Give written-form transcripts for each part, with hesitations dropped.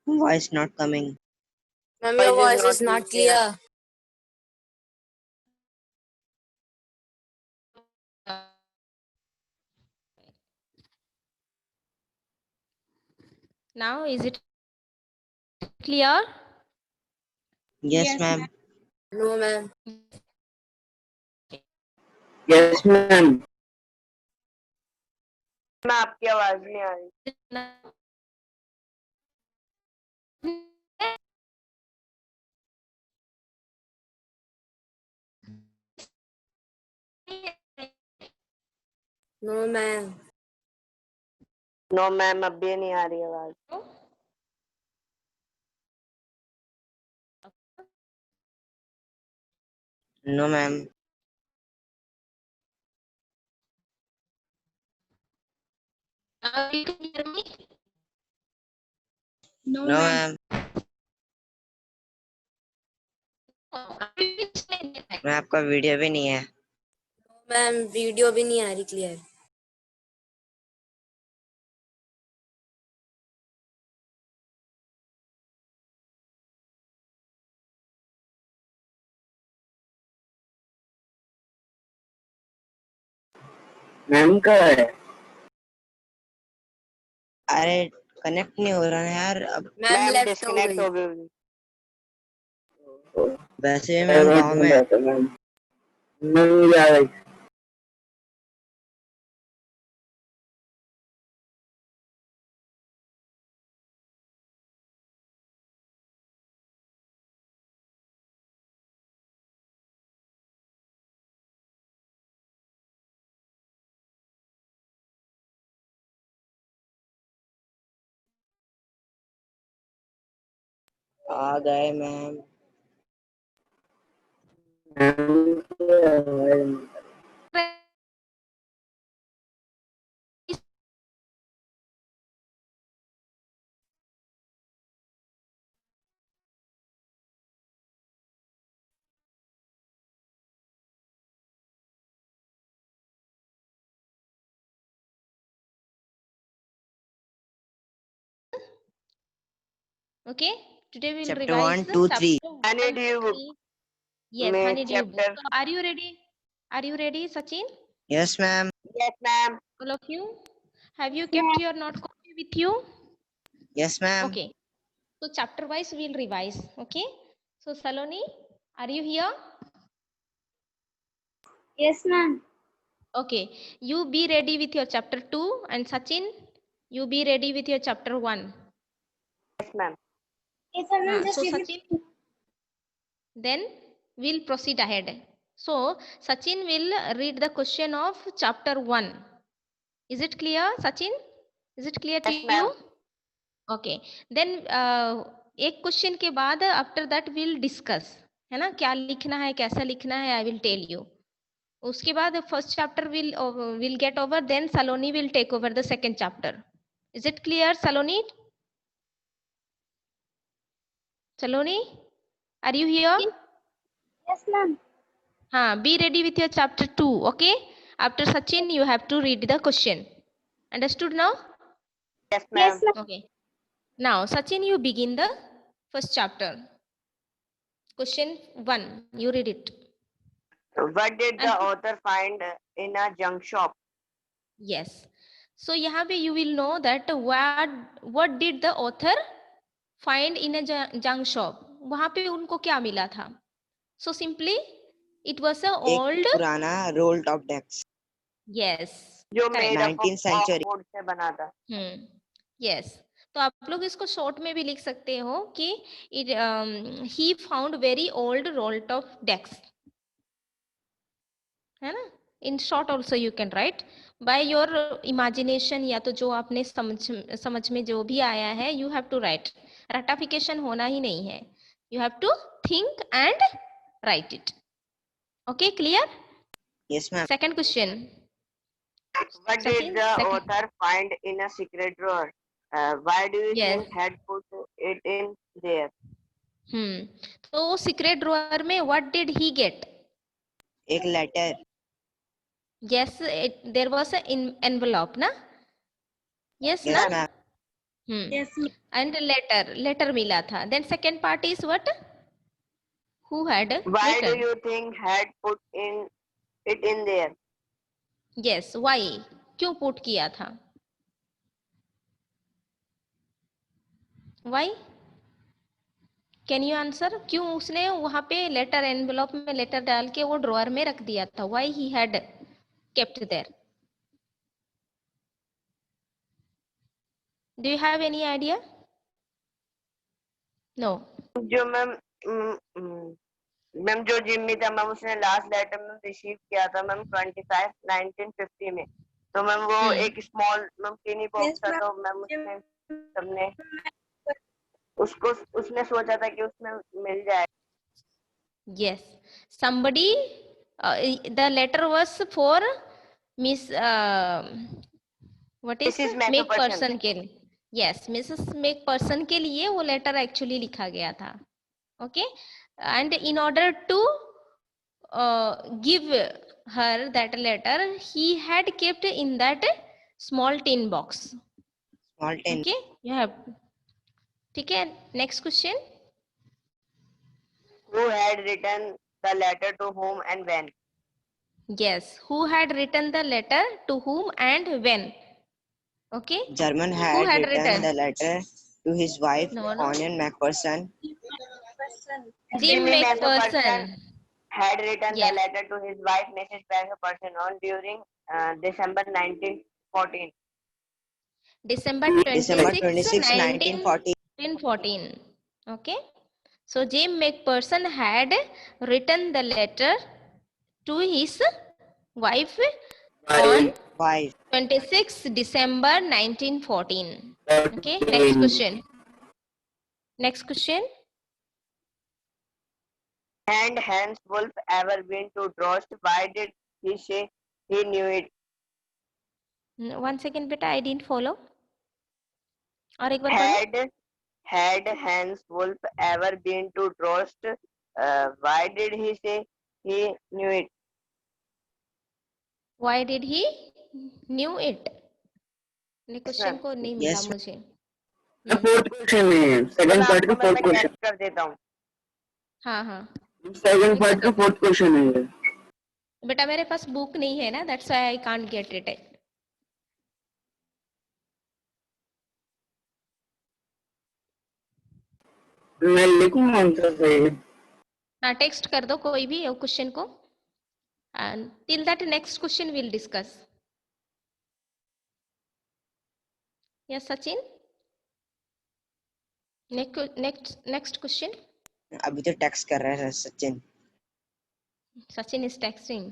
Voice not coming. Ma'am, your voice is not clear. Now is it clear? Yes, ma'am. No, ma'am. Yes ma'am. मैं आपकी आवाज नहीं आ रही। No, ma'am. No ma'am, अब भी नहीं आ रही आवाज। No, ma'am. Now you can hear me? No, ma'am. मैं आपका वीडियो भी नहीं है। मैम, वीडियो भी नहीं आ रही क्लियर। मैम का है। अरे कनेक्ट नहीं हो रहा है यार। अब मैम लेफ्ट हो डिस्कनेक्ट गई। हो गई। वैसे भी मैम गाँव में नहीं आ रही। आ गए ma'am. Okay, today we'll Chapter revise 1, the 2, chapter 3. Honeydew. 3. Yes, May honeydew book. chapter. So are you ready? Are you ready, Sachin? Yes, ma'am. Yes, ma'am. All of you? Have you kept your note copy with you? Yes, ma'am. Okay. So chapter wise we'll revise. Okay. So Saloni, are you here? Yes, ma'am. Okay. You be ready with your chapter 2 and Sachin, you be ready with your chapter 1. Yes, ma'am. Yes, ma'am. Just So give Sachin, then we'll proceed ahead. So Sachin will read the question of chapter 1. Is it clear, Sachin? Is it clear to Yes, ma'am. you? Okay. Then एक question के बाद after that will discuss, है ना, क्या लिखना है, कैसा लिखना है, आई विल टेल यू. उसके बाद first chapter will get over, then Saloni will take over the second chapter. Is it clear, Saloni? Saloni, are you here? Yes, ma'am. हाँ, be ready with your chapter 2. Okay, after Sachin you have to read the question. Understood now? Yes, ma'am. Yes, ma'am. Okay. Now Sachin, you begin the first chapter. Question 1, you read it. What did the author find in a junk shop? Yes. So यहाँ पे you will know that what did the author find in a junk shop. वहाँ पे उनको क्या मिला था? So simply it was a old. एक पुराना roll top desk. Yes. जो Correct. made up of 19th century. wood से बना था। Yes. तो आप लोग इसको शॉर्ट में भी लिख सकते हो कि he found very old roll top decks, है ना? In short also you can write by your imagination, या तो जो आपने समझ में जो भी आया है, you have to write. Ratification होना ही नहीं है. You have to think and write it. Okay, clear? Yes, ma'am. Second question. What Sachin, did the second. author find in a secret drawer? Why do you Yes. think had put it in there? तो secret drawer में what did he gate? एक letter. Yes, there was an envelope, na? Yes, Yes, na? ma'am. Yes, ma'am. And letter मिला था. Then second part is what? Who had Why do written? you think had put it in there? Yes, why? क्यों put किया था? Why? Can you answer? क्यों उसने वहां पे letter envelope में लेटर डाल के वो ड्रॉअर में रख दिया था? Why he had kept there? Do you have any idea? No. जो मैम जो जिम्मी था मैम उसने लास्ट लेटर में रिसीव किया था मैम 25 1950 में. तो मैम वो एक स्मॉल मैम टीनी बॉक्स था. तो मैम उसने सबने उसने सोचा था कि उसमें मिल जाए. Yes, somebody. The letter was for Miss. What is Mrs. make Macpherson. person के लिए? Yes, Mrs. make person के लिए वो लेटर एक्चुअली लिखा गया था. Okay, and in order to give her that letter, he had kept in that small tin box. Small tin. Okay, you have. ठीक है, next question. Who had written the letter to whom and when? Yes, who had written the letter to whom and when? Okay. German Who had had written written? the letter to his wife, No. Onion MacPherson. Jim Jimmy McPherson. had written Yes. the letter to his wife, Mrs. MacPherson, on during December 1914. December December 26, 1914. 1914. Okay. So Jim McPherson had written the letter to his wife on Wife. 26 December 1914. Okay. Next question. Next question. And Hans Wolf ever been to Drost? Why did he say he knew it? 1 second, beta. I didn't follow. और एक बार पढ़ो. Had Hans Wolf ever been to Drost? Why did he say he knew it? Why did he knew it? Question को नहीं मिला Yes, मुझे. Fourth question है. Second part का fourth question. कर देता हूँ. हाँ हाँ. सेकंड पार्ट का फोर्थ क्वेश्चन है. बेटा मेरे पास बुक नहीं है ना, that's why I can't get it. मैं लिखूं आंसर सही. हाँ, टेक्स्ट कर दो कोई भी क्वेश्चन को. And till that next question will discuss. Yes Sachin. Next question. अभी तो टेक्स्ट कर रहा है Sachin. Sachin is texting.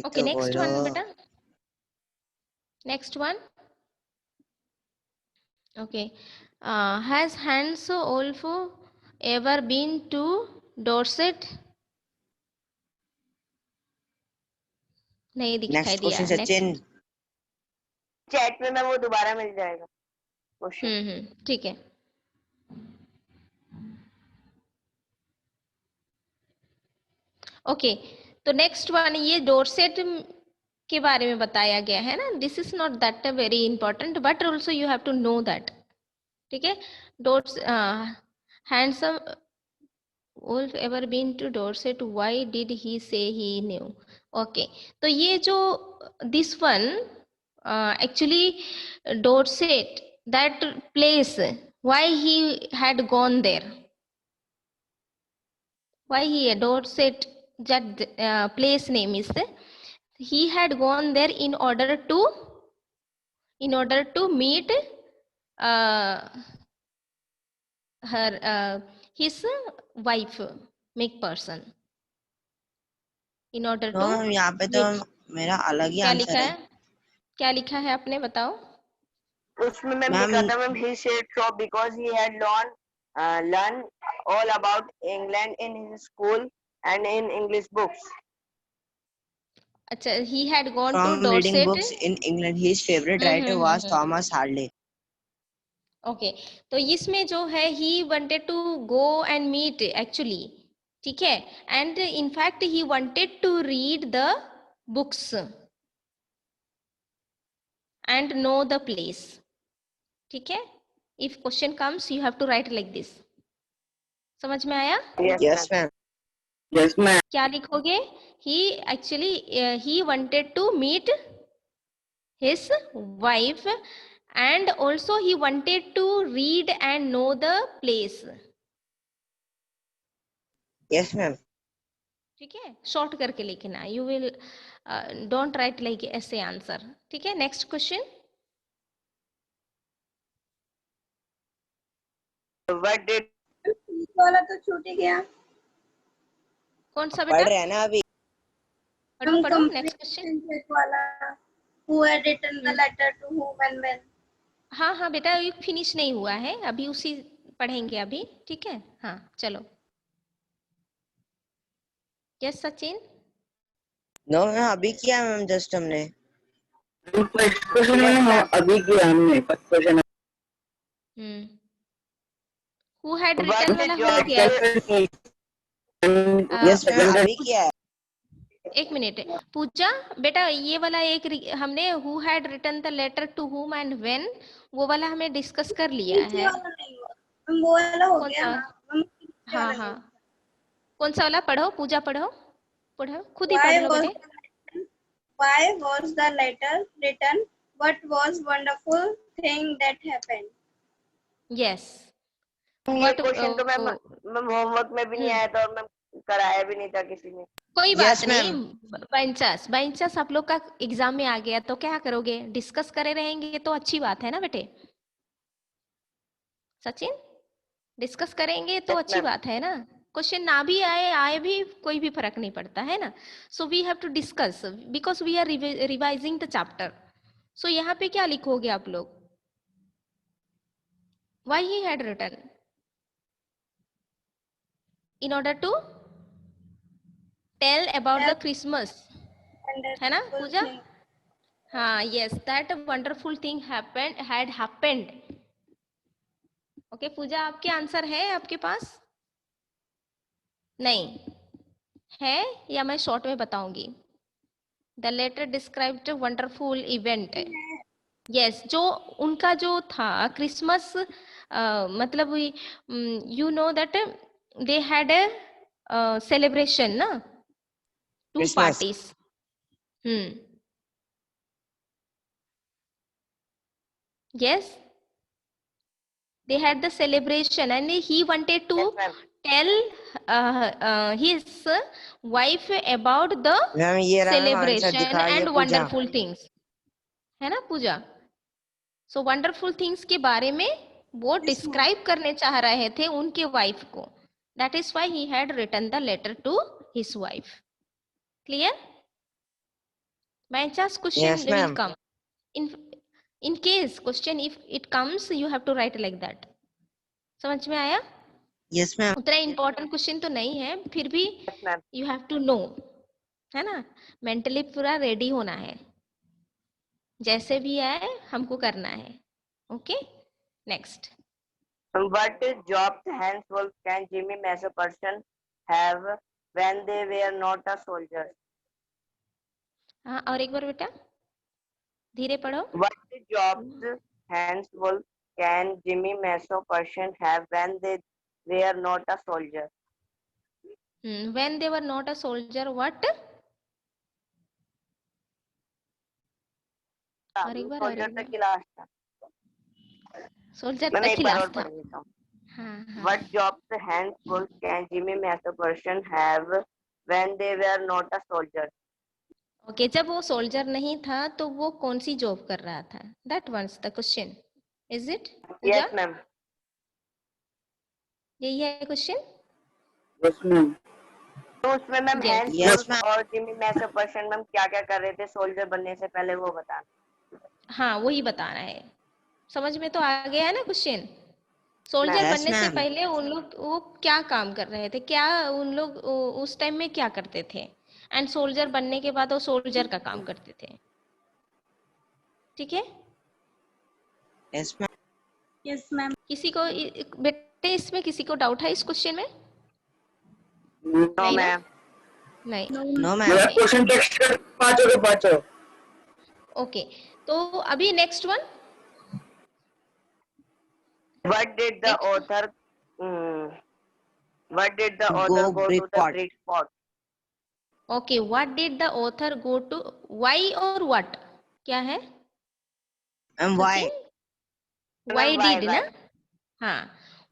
Okay, next one, beta. Next one. Okay. Has Hans Wolf ever been to Dorset? नहीं दिखाई नेक्स्ट दिया. क्वेश्चन सचिन. चैट में मैं वो दोबारा मिल जाएगा. ठीक है. ओके, तो नेक्स्ट वन ये डोरसेट के बारे में बताया गया है ना. This is not that very important but also you have to know that. ठीक है. Doors handsome Wolf ever been to Dorset, why did he say he knew. Okay, तो ये जो this one actually Dorset that place, why he had gone there, why he Dorset, that place name is he had gone there in order to meet her his wife McPherson. In order to यहाँ पे तो meet. मेरा अलग ही क्या answer लिखा है. है? क्या लिखा है आपने बताओ. उसमें मैम Ma'am- लिखा था ma'am he said so because he had learned all about England in his school and in English books. अच्छा, he had gone to From reading Dorset. books in England, his favorite writer was Thomas Hardy. Okay, तो इसमें जो है he wanted to go and meet actually, ठीक है, and in fact he wanted to read the books and know the place, ठीक है. If question comes you have to write like this. समझ में आया? Yes, ma'am. Yes, ma'am. क्या लिखोगे? He actually he wanted to meet his wife and also he wanted to read and know the place. Yes, ma'am. ठीक है, short करके लिखना. You will don't write like ऐसे आंसर. ठीक है, next question. What did वाला तो छूट ही गया. कौन सा पढ़ बेटा? रहे हैं ना अभी. पढ़ो पढ़ो. complete next question. sentence वाला. Who had written the letter to whom and when? हाँ हाँ बेटा, ये फिनिश नहीं हुआ है अभी, उसी पढ़ेंगे अभी. ठीक है, हाँ चलो. यस सचिन. नो मैम, अभी किया मैम, जस्ट हमने. फर्स्ट क्वेश्चन मैंने अभी किया हमने. First question. Who had What written did वाला हो George गया. यस मैम, अभी किया है. एक मिनट पूजा बेटा, ये वाला एक हमने who had written the letter to whom and when, वो वाला हमें डिस्कस कर लिया पीछे है. वाला नहीं हुआ. वो वाला हो कौन गया सा? ना. हाँ हाँ, कौन सा वाला? पढ़ो पूजा, पढ़ो पढ़ो, खुद ही Why पढ़ लो was बेटे. Why was the letter written? What was wonderful thing that happened? Yes. ये क्वेश्चन तो मैम होमवर्क में भी नहीं आया था और मैम कराया भी नहीं था किसी ने. कोई Yes, बात नहीं. ma'am. बाई चांस आप लोग का एग्जाम में आ गया तो क्या करोगे? डिस्कस करे रहेंगे तो अच्छी बात है ना बेटे. सचिन, डिस्कस करेंगे तो Yes, अच्छी ma'am. बात है ना. क्वेश्चन ना भी आए भी कोई भी फर्क नहीं पड़ता है ना. So we have to discuss because we are revising the chapter. So यहाँ पे क्या लिखोगे आप लोग? Why he had written in order to tell about the Christmas, है ना पूजा? हाँ, yes, that wonderful thing had happened. Okay Puja, आपके आंसर है आपके पास? नहीं है, या मैं शॉर्ट में बताऊंगी. The letter described wonderful event. Yes, जो उनका जो था क्रिसमस, मतलब you know that they had a celebration ना, to Christmas. Parties. yes, they had the celebration and he wanted to Yes, ma'am. tell his wife about the ma'am ये रहा ma'am answer, celebration दिखा रही है and Puja. wonderful things, है ना पूजा? so wonderful things के बारे में वो डिस्क्राइब करने चाह रहे थे उनके वाइफ को. that is why he had written the letter to his wife. clear? by chance question Yes, will ma'am. come. in case question if it comes you have to write like that. समझ में आया? Yes ma'am. उतना important question तो नहीं है, फिर भी Yes, ma'am. You have to know, है ना. मेंटली पूरा रेडी होना है, जैसे भी आए हमको करना है. Okay, next. What jobs Hans Wolf and Jimmy Masterson have when they were not a soldier? हाँ, और एक बार बेटा धीरे पढ़ो. What jobs Hans Wolf and Jimmy Masterson have when they were not a soldier? when they were not a soldier, what? और एक बार soldier तक की लास्ट था. सोल्जर मैं तक एक ही बार और लास्ट था. पढ़ देता हूँ. हाँ हाँ. What jobs Hans Wolf and Jimmy Masterson have when they were not a soldier? Okay, जब वो सोल्जर नहीं था तो वो कौन सी जॉब कर रहा था? That once the question, is it? Yes, ma'am. यही है क्वेश्चन. Yes, ma'am. तो उसमें ma'am Yes. Hans Yes, Wolf और जिमी मैसेपर्सन मैम क्या क्या कर रहे थे सोल्जर बनने से पहले वो बताना. हाँ, वही बताना है. समझ में तो आ गया है ना क्वेश्चन? सोल्जर Yes, बनने से ma'am. पहले उन लोग वो क्या काम कर रहे थे, क्या उन लोग उस टाइम में क्या करते थे, एंड सोल्जर बनने के बाद वो सोल्जर का काम करते थे। ठीक है, Yes, ma'am. Yes, ma'am. किसी को बेटे इसमें किसी को डाउट है इस क्वेश्चन में? नो नहीं ना? मैम। नहीं। No, मेरा ma'am. क्वेश्चन टेक्स्ट कर पांचों के पांचों। ओके, तो अभी next one, What did the Next. author? What did the Go author go to the Bridgeport. Bridgeport? Okay, what did the author go to, why और what क्या है? And why? Why Why, did ना? why? हाँ,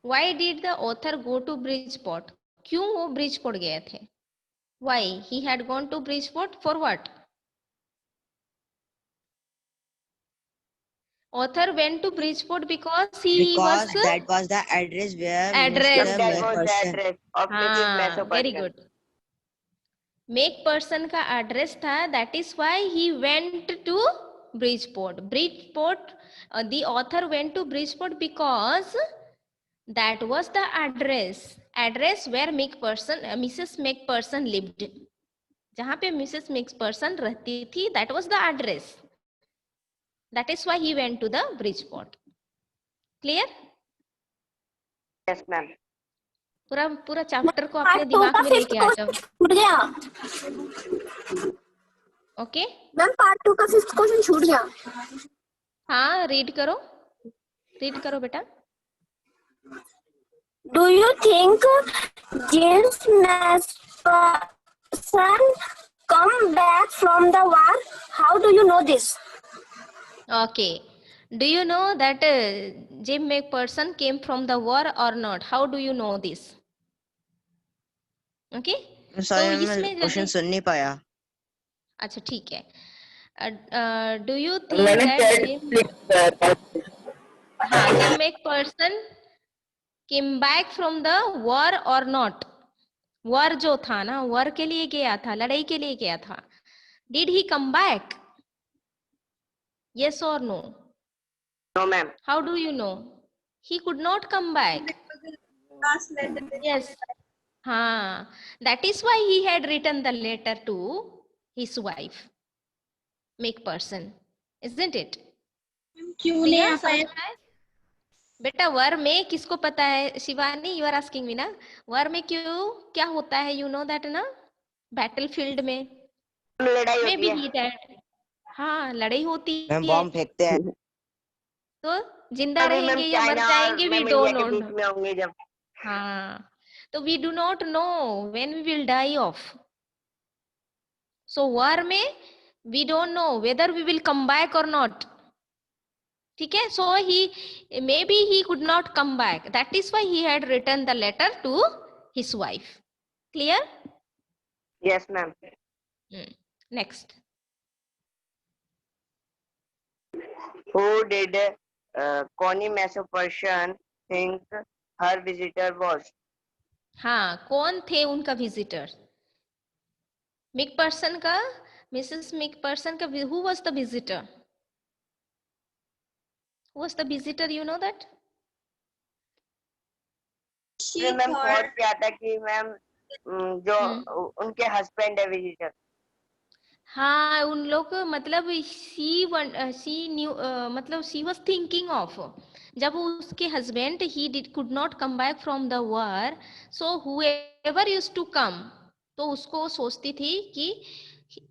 why did the author go to Bridgeport, क्यों वो Bridgeport गए थे? Why he had gone to Bridgeport, for what? Author went to Bridgeport because he Because was that was the address where Address. Mr. That was the McPherson. address of Mrs. हाँ, very Mesopotamian. good. McPherson का address था, that is why he went to Bridgeport. Bridgeport, the author went to Bridgeport because that was the address where Mrs McPherson lived, जहां पे Mrs McPherson रहती थी, that was the address, that is why he went to the Bridgeport. Clear? Yes, ma'am. पूरा chapter को अपने दिमाग में लेके आ जाओ। छूट गया ओके, मैम, पार्ट 2 का 5th क्वेश्चन छूट गया। हाँ, रीड करो बेटा। Do you think James McPherson come back from the war? How do you know this? Okay. Do you know that Jim McPherson came from the war or not? How do you know this? Okay. Sorry, इसमें मैं question सुन नहीं पाया। अच्छा ठीक है। Do you think मैंने that chat Jim, click किया था। हाँ, Jim McPherson came back from the war or not? war जो था ना, war के लिए गया था, लड़ाई के लिए गया था। Did he come back? Yes or no? No, ma'am. How do you know? He could not come back. Last letter. Yes. हाँ, that is why he had written the letter to his wife, McPherson, isn't it? क्यों नहीं प्रिया, आ समझ पाया? में आया? बेटा वर में किसको पता है? Shivani, you are asking me ना, वर में क्यों क्या होता है? यू नो दैट ना, बैटलफील्ड में लड़ाई में होती भी है। ही दैट, हाँ, लड़ाई होती मैम है, बॉम्ब फेंकते हैं। तो जिंदा अभी मैम रहेंगे या मर चाइना और जाएंगे, वी मैम डोंट इंडिया के नो। बीच में होंगे जब। हाँ, तो we do not know when we will die off. So war में we don't know whether we will come back or not. ठीक है? So maybe he could not come back. That is why he had written the letter to his wife. Clear? Yes, ma'am. Next. Who did Connie Mesopotamian think her visitor was? हाँ, कौन थे उनका visitor? McPherson का, Mrs McPherson का, who was the visitor? Who was the visitor? You know that? She ma'am thought thought क्या था कि ma'am जो उनके हस्बैंड है विजिटर। हाँ, उन लोग मतलब she knew, मतलब she was thinking of, जब उसके husband could not come back from the war, so whoever used to come, तो उसको वो सोचती थी कि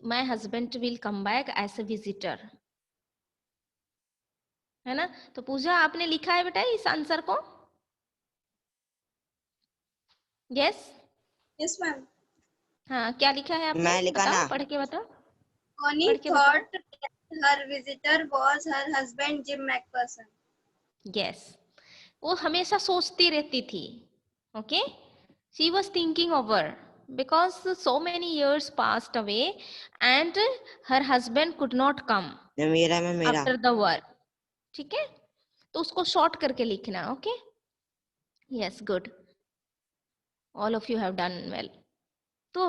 my husband will come back as a visitor, है ना? तो पूजा, आपने लिखा है बेटा इस आंसर को? यस? yes ma'am. हाँ, क्या लिखा है आपने? मैं लिखा बताओ, ना। पढ़ के बताओ। Connie पढ़ के thought her visitor was her husband Jim McPherson. Yes, वो हमेशा सोचती रहती थी। Okay, she was thinking over because so many years passed away and her husband could not come मेरा में मेरा। after the war. ठीक है, तो उसको शॉर्ट करके लिखना। Okay, yes, good, all of you have done well. तो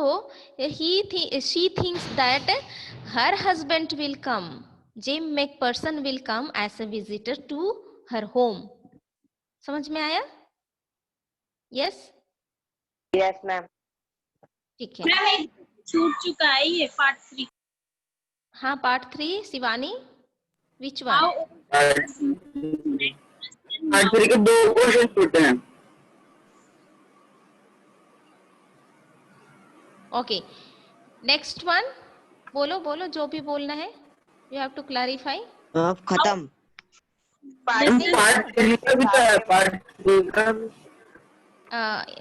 she thinks that her husband will come Jim McPherson will come as a visitor to her home. समझ में आया? Yes? Yes, ma'am. ठीक है. मैम एक छूट चुका है ये पार्ट 3. हाँ, part 3 Shivani. Which one? Part 3 के 2 क्वेश्चन पूछते हैं. Okay. Next one. बोलो जो भी बोलना है. You have to clarify. अब खत्म. पार्ट 3 का भी था. पार्ट 3 का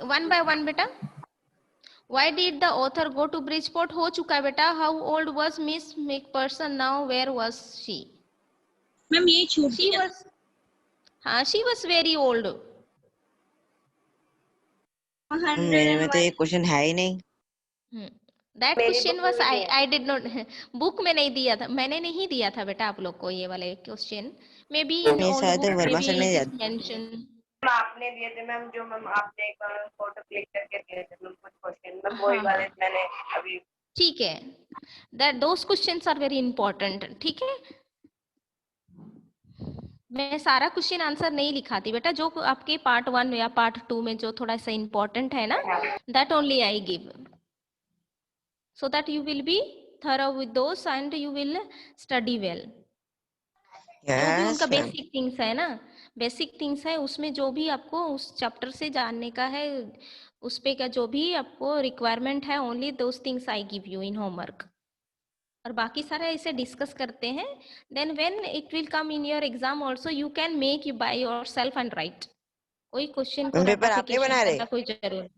One by one बेटा. Why did the author go to Bridgeport? हो चुका है बेटा. How old was Miss McPherson now? Where was she? Ma'am ये छूट She was. हाँ, she was very old. मेरे में तो ये क्वेश्चन है ही नहीं. That मेरी question book was में नहीं I did not. बुक में नहीं दिया था. मैंने नहीं दिया था बेटा आप लोग को ये वाले क्वेश्चन. मे बी इन नहीं, ओल्ड शायद बुक वर्मा मे सर ने बी दिया. मेंशन. मैम आपने दिए थे मैम, जो मैम आपने एक बार फोटो क्लिक करके दिए थे मैम कुछ क्वेश्चन. मैम वही हाँ, वाले मैंने अभी. ठीक है. That those questions are very important. ठीक है. मैं सारा क्वेश्चन आंसर नहीं लिखाती बेटा. जो आपके पार्ट 1 या पार्ट 2 में जो थोड़ा सा इम्पोर्टेंट है ना, that only I give, so that you will be thorough with those and you will study well. जो भी उनका Yes, ma'am. बेसिक थिंग्स है ना, बेसिक थिंग्स है, उसमें जो भी आपको उस चैप्टर से जानने का है, उस पे का जो भी आपको रिक्वायरमेंट है, only those things I give you in homework. और बाकी सारा ऐसे डिस्कस करते हैं. Then when it will come in your exam also you can make you by yourself and write. कोई क्वेश्चन को पेपर आप नहीं बना रेटिफिकेशन रहे? करना कोई जरूरत.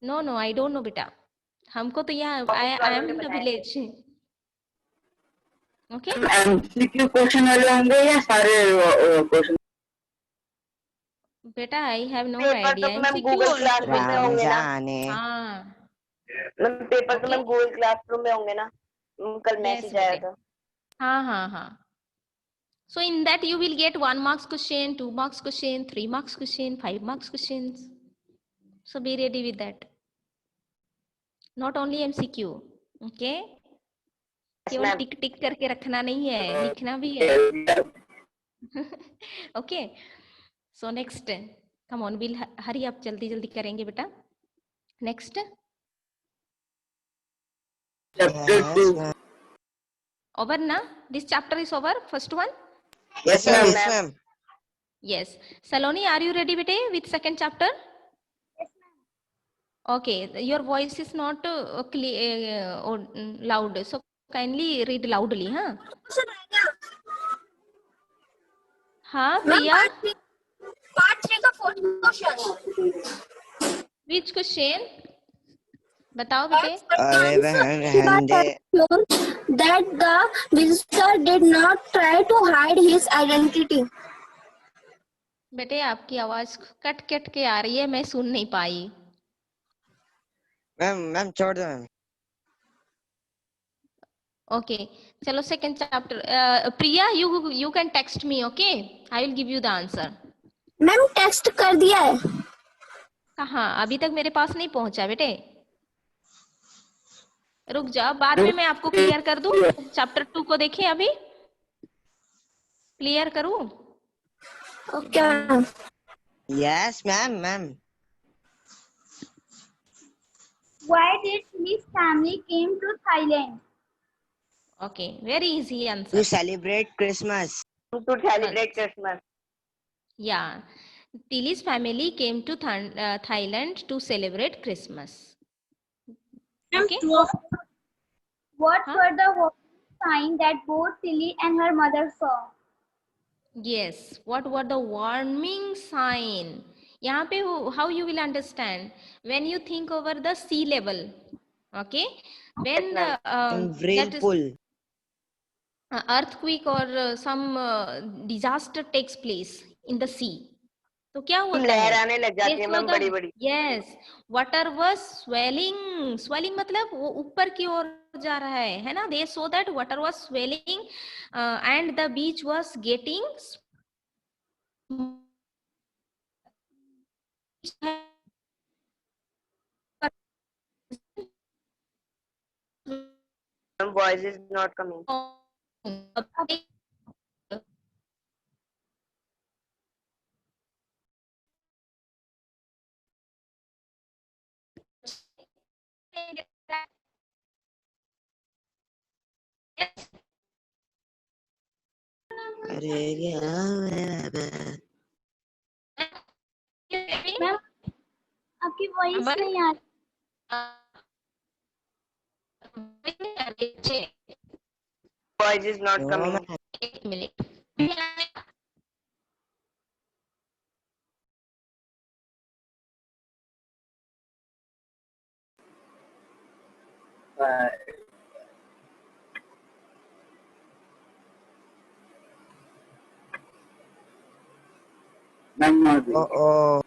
नो आई डोंट नो बेटा. हमको तो यहाँ I am in the village. Okay. MCQ question वाले होंगे या सारे क्वेश्चन? बेटा आई हैव नो पेपर तो आइडिया. मैम गूगल क्लासरूम में राम होंगे ना. जाने. हाँ. मैम पेपर तो Okay. मैम गूगल क्लासरूम में होंगे ना. कल मैसेज आया था. हाँ. So in that you will get 1 marks question, 2 marks question, 3 marks question, 5 marks questions. So be ready with that. Not only MCQ. Okay. केवल ma'am. टिक टिक करके रखना नहीं है, लिखना भी है. Okay. So next, come on, we'll hurry up. जल्दी करेंगे बेटा. Next. Chapter 2. Yes, ma'am. Over na? This chapter is over. First one. Yes, ma'am. Yes, ma'am. Yes. Saloni, are you ready, bete, with second chapter? Yes, ma'am. Okay. Your voice is not clear or loud. So kindly read loudly, huh? हाँ प्रिया. Part 3 का 4th question. Which question? बताओ बेटे. अरे बहन रहने दे. That the visitor did not try to hide his identity. बेटे आपकी आवाज कट के आ रही है, मैं सुन नहीं पाई. मैम छोड़ दो मैम. Okay. चलो second chapter. Priya, you can text me, okay? I will give you the answer. Ma'am text कर दिया है. कहाँ? अभी तक मेरे पास नहीं पहुंचा बेटे. रुक जाओ, बाद में मैं आपको क्लियर कर दूं. चैप्टर 2 को देखें, अभी क्लियर करूं. Okay ma'am. Yes, ma'am. Why did his family came to Thailand? Okay, very easy answer. To celebrate Christmas. To celebrate Christmas. Yeah, Tilly's family came to Thailand to celebrate Christmas. Okay. What Huh? were the warning signs that both Tilly and her mother saw? Yes, what were the warning sign? यहाँ पे how you will understand when you think over the sea level. Okay, when the that is Whirlpool. earthquake or some disaster takes place in the sea. तो क्या होता लहर है? आने लग जाती है मैम बड़ी बड़ी. Yes, water was swelling मतलब वो ऊपर की ओर जा रहा है ना. They saw that water was swelling and the beach was getting Voice is not coming. अरे मैम आपकी वॉइस नहीं आ voice is not no coming. Ma'am. एक minute ma'am not oh oh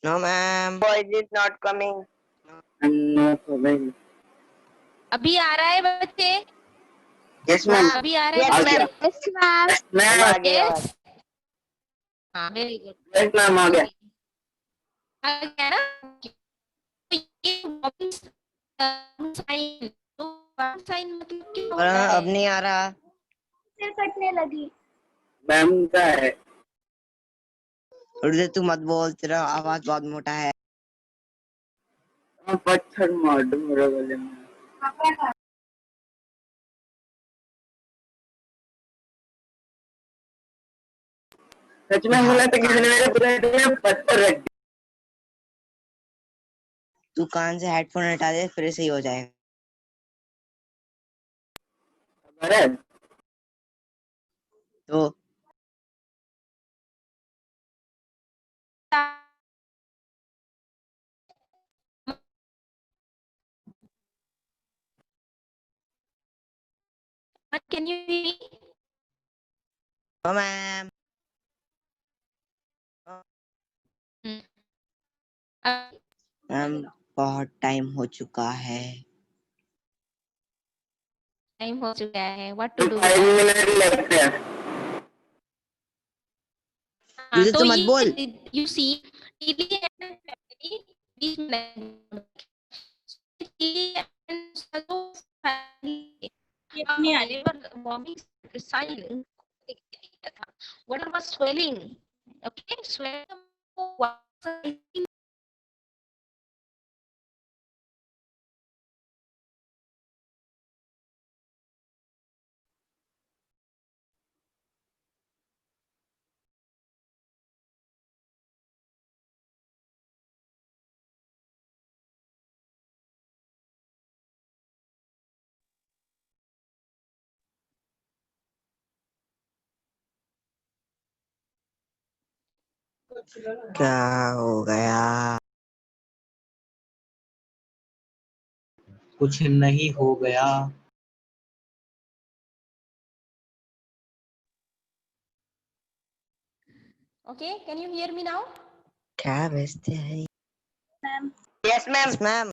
no ma'am. Voice is not coming. Ma'am अभी आ रहा है बच्चे? Yes ma'am. अभी आ रहा है यस बच्चे? मैम। मैम आ गया Yes? आवाज। हाँ वेरी गुड। यस मैम आ गया। आ गया ना? तो ये warning sign, तो warning sign मतलब क्या और होता अब है? नहीं आ रहा। सिर कटने लगी। मैम का है। उर्दू तू मत बोल, तेरा आवाज बहुत मोटा है। मैं पत्थर मार दूं मेरे गले में। सच में बोला था किसी ने मेरे पूरे में पत्थर रख दिया। तू कान से हेडफोन हटा दे, फिर सही हो जाएगा। भरत तो Can you hear me? No ma'am. Ma'am बहुत टाइम हो चुका है। टाइम हो चुका है। What तो to do 5 with that? Minute लगते हैं। हाँ उर्दू तो तू मत बोल। you see TD and family these TD and Salo family whenever warming sign water was swelling. Okay, swelling was क्या हो गया? कुछ नहीं हो गया। okay. Can you hear me now? क्या भेजते हैं? Ma'am yes ma'am. Yes ma'am.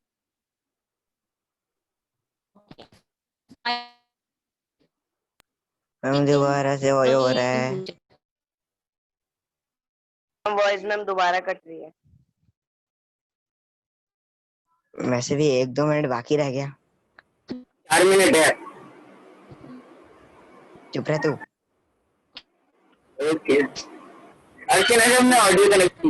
Ma'am दोबारा से वही हो रहा है। वॉइस मैम दोबारा कट रही है। वैसे भी 1-2 मिनट बाकी रह गया। 4 मिनट है। चुप रह तू। ओके अर्चना जी हमने ऑडियो कनेक्ट की।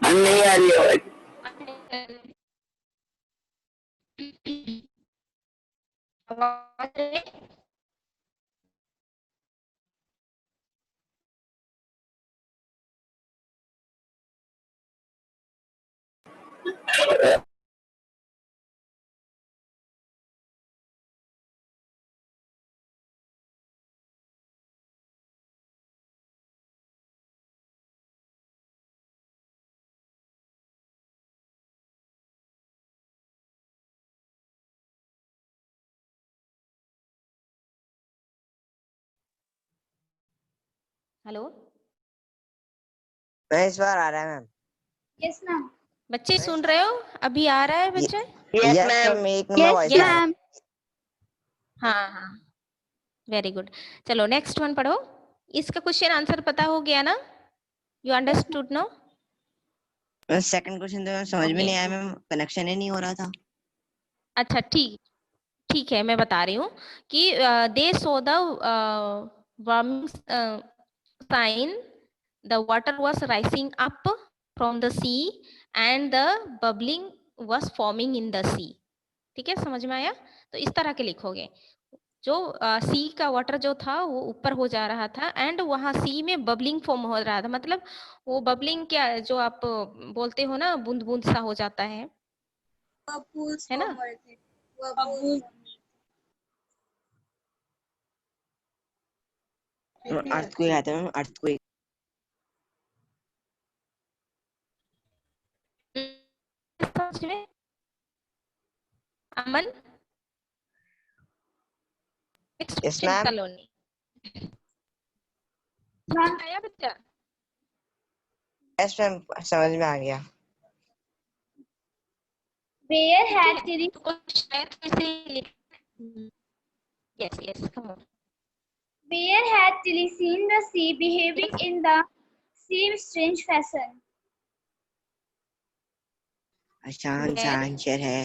हम नहीं आ रही आवाज आवाज। हेलो इस बार आ रहा है मैम। Yes, ma'am. बच्चे सुन रहे हो? अभी आ रहा है बच्चे? Yes, yes ma'am. मैम, एक नंबर वॉइस आ रहा है। हाँ हाँ, वेरी गुड। चलो नेक्स्ट वन पढ़ो। इसका क्वेश्चन आंसर पता हो गया ना? You understood no? Second question तो मैम समझ में नहीं आया मैम, कनेक्शन ही नहीं हो रहा था। अच्छा ठीक है, मैं बता रही हूँ कि they so the warming sign, the water was rising up from the sea and the bubbling was forming in the sea. ठीक है, समझ में आया? तो इस तरह के लिखोगे, जो सी का वाटर जो था वो ऊपर हो जा रहा था एंड वहां सी में बबलिंग फॉर्म हो रहा था। मतलब वो बबलिंग क्या, जो आप बोलते हो ना, बूंद बूंद सा हो जाता है Bubbles है ना? form हुए थे। Bubbles अर्थक्वेक आता है मैम, अर्थक्वेक। समझ में? अमन, यस मैम। सलोनी समझ में आया बच्चा? यस मैम, समझ में आ गया। Where ठीक had है, Tilly तो कुछ शायद ऐसे yes come on. Where had Tilly seen the sea behaving in the same strange fashion? आसान सा आंसर है।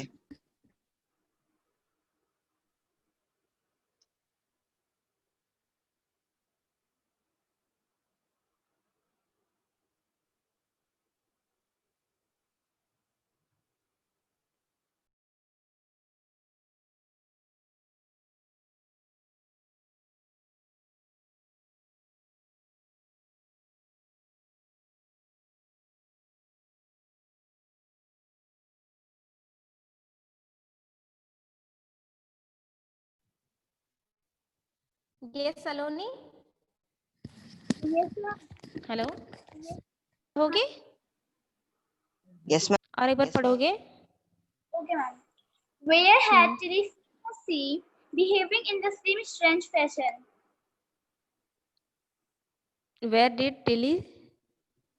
यस सलोनी, Yes, ma'am. हेलो, होगे यस मैम। और एक बार पढ़ोगे? Okay, ma'am. Where had Tilly seen the sea behaving in the same strange fashion? Where did Tilly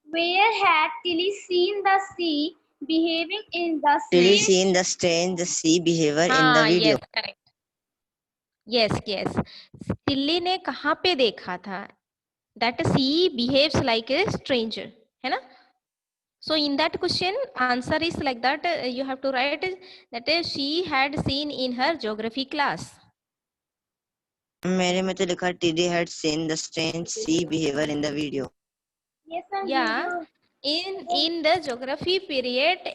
Where had Tilly seen the sea behaving in the Tilly same seen the strange sea behavior in the हाँ video. Yes correct, yes Tilly ने कहाँ पे देखा था? That she behaves like a stranger, है ना? So in that question answer is like that, you have to write that she had seen in her geography class. मेरे में तो लिखा Tilly had seen the strange sea behavior in the video. Yes, ma'am. Yeah, Video. in the geography period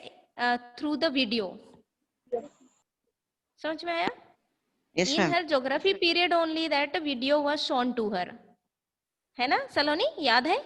through the video. समझ में आया? Yes In ma'am. her geography period only that video was shown to her. है ना सलोनी, याद है?